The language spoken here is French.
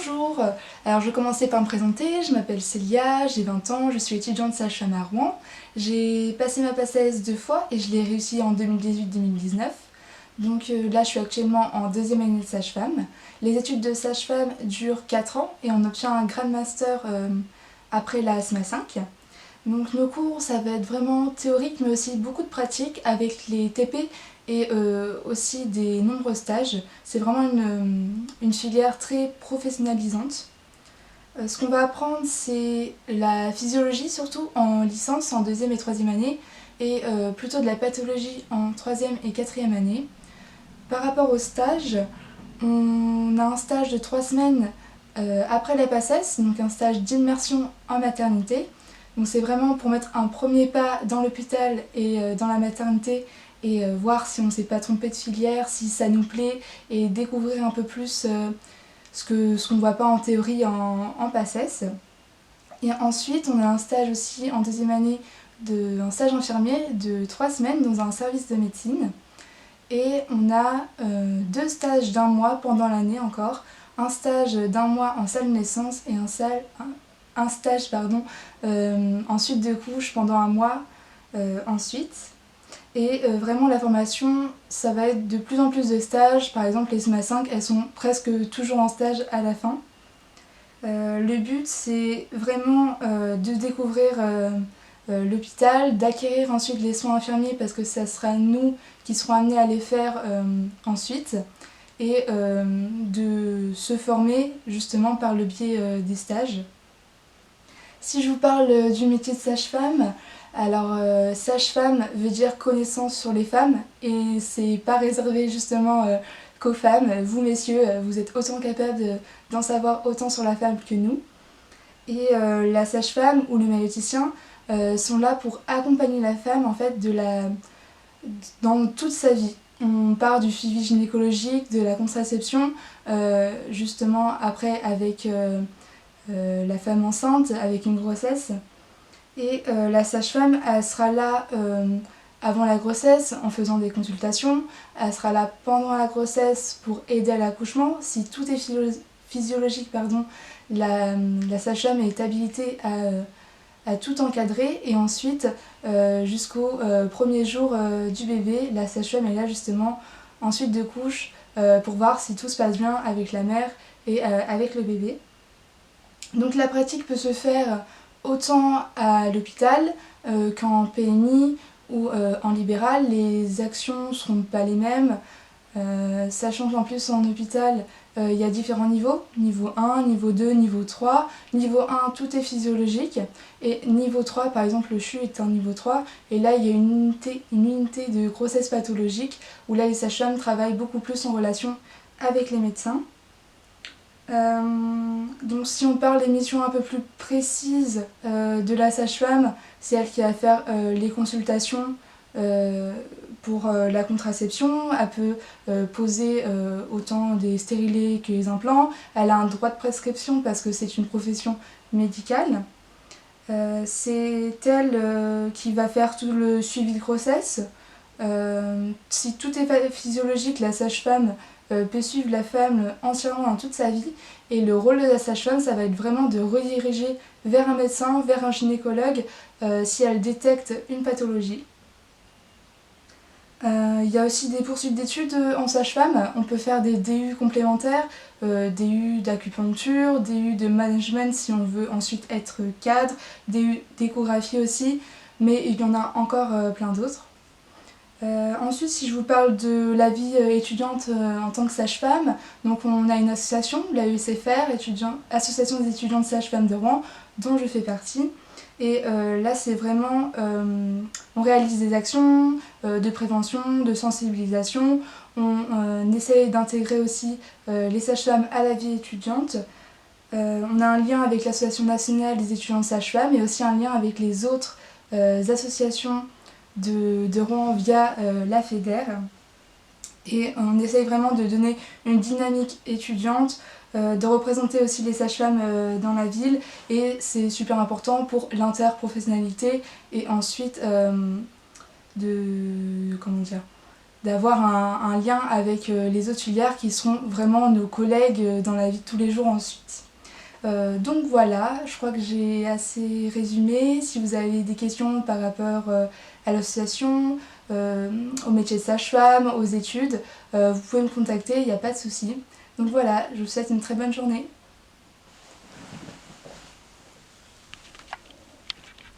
Bonjour, alors je vais commencer par me présenter, je m'appelle Célia, j'ai 20 ans, je suis étudiante sage-femme à Rouen. J'ai passé ma PACES 2 fois et je l'ai réussi en 2018-2019. Donc là je suis actuellement en deuxième année de sage-femme. Les études de sage-femme durent 4 ans et on obtient un grade master après la SMA 5. Donc nos cours ça va être vraiment théorique mais aussi beaucoup de pratique avec les TP et aussi des nombreux stages. C'est vraiment une filière très professionnalisante. Ce qu'on va apprendre c'est la physiologie surtout en licence, en deuxième et troisième année et plutôt de la pathologie en troisième et quatrième année. Par rapport au stage, on a un stage de 3 semaines après la PACES, donc un stage d'immersion en maternité. Donc c'est vraiment pour mettre un premier pas dans l'hôpital et dans la maternité et voir si on ne s'est pas trompé de filière, si ça nous plaît et découvrir un peu plus ce qu'on ne voit pas en théorie en PACES. Et ensuite on a un stage aussi en deuxième année, un stage infirmier de 3 semaines dans un service de médecine. Et on a 2 stages d'1 mois pendant l'année encore, un stage d'1 mois en salle de naissance et un stage en suite de couche pendant 1 mois ensuite. Et vraiment la formation, ça va être de plus en plus de stages, par exemple les SMA 5, elles sont presque toujours en stage à la fin. Le but c'est vraiment de découvrir l'hôpital, d'acquérir ensuite les soins infirmiers parce que ça sera nous qui serons amenés à les faire ensuite et de se former justement par le biais des stages. Si je vous parle du métier de sage-femme, alors sage-femme veut dire connaissance sur les femmes et c'est pas réservé justement qu'aux femmes. Vous messieurs, vous êtes autant capables d'en savoir autant sur la femme que nous. Et la sage-femme ou le maïeuticien sont là pour accompagner la femme en fait dans toute sa vie. On part du suivi gynécologique, de la contraception, justement après avec la femme enceinte, avec une grossesse. Et la sage-femme, elle sera là avant la grossesse en faisant des consultations, elle sera là pendant la grossesse pour aider à l'accouchement. Si tout est physiologique, la sage-femme est habilitée à tout encadrer et ensuite jusqu'au premier jour du bébé, la sage-femme est là justement en suite de couche pour voir si tout se passe bien avec la mère et avec le bébé. Donc la pratique peut se faire autant à l'hôpital qu'en PMI ou en libéral. Les actions ne seront pas les mêmes, sachant qu'en plus en hôpital il y a différents niveaux, niveau 1, niveau 2, niveau 3. Niveau 1 tout est physiologique et niveau 3 par exemple le CHU est un niveau 3 et là il y a une unité de grossesse pathologique où là les sages-femmes travaillent beaucoup plus en relation avec les médecins. Donc si on parle des missions un peu plus précises de la sage-femme, c'est elle qui va faire les consultations pour la contraception, elle peut poser autant des stérilés que les implants, elle a un droit de prescription parce que c'est une profession médicale. C'est elle qui va faire tout le suivi de grossesse. Si tout est physiologique, la sage-femme peut suivre la femme entièrement dans toute sa vie et le rôle de la sage-femme ça va être vraiment de rediriger vers un médecin, vers un gynécologue si elle détecte une pathologie. Il y a aussi des poursuites d'études en sage-femme, on peut faire des DU complémentaires, DU d'acupuncture, DU de management si on veut ensuite être cadre, DU d'échographie aussi, mais il y en a encore plein d'autres. Ensuite, si je vous parle de la vie étudiante en tant que sage-femme, donc on a une association, la USFR, Association des étudiantes sages-femmes de Rouen, dont je fais partie. Et là, c'est vraiment, on réalise des actions de prévention, de sensibilisation, on essaye d'intégrer aussi les sages-femmes à la vie étudiante. On a un lien avec l'Association nationale des étudiantes sages-femmes et aussi un lien avec les autres associations de Rouen via la FEDER. Et on essaye vraiment de donner une dynamique étudiante, de représenter aussi les sages-femmes dans la ville et c'est super important pour l'interprofessionnalité et ensuite d'avoir un lien avec les autres filières qui seront vraiment nos collègues dans la vie de tous les jours ensuite. Donc voilà, je crois que j'ai assez résumé. Si vous avez des questions par rapport à l'association, au métier de sage-femme, aux études, vous pouvez me contacter, il n'y a pas de souci. Donc voilà, je vous souhaite une très bonne journée.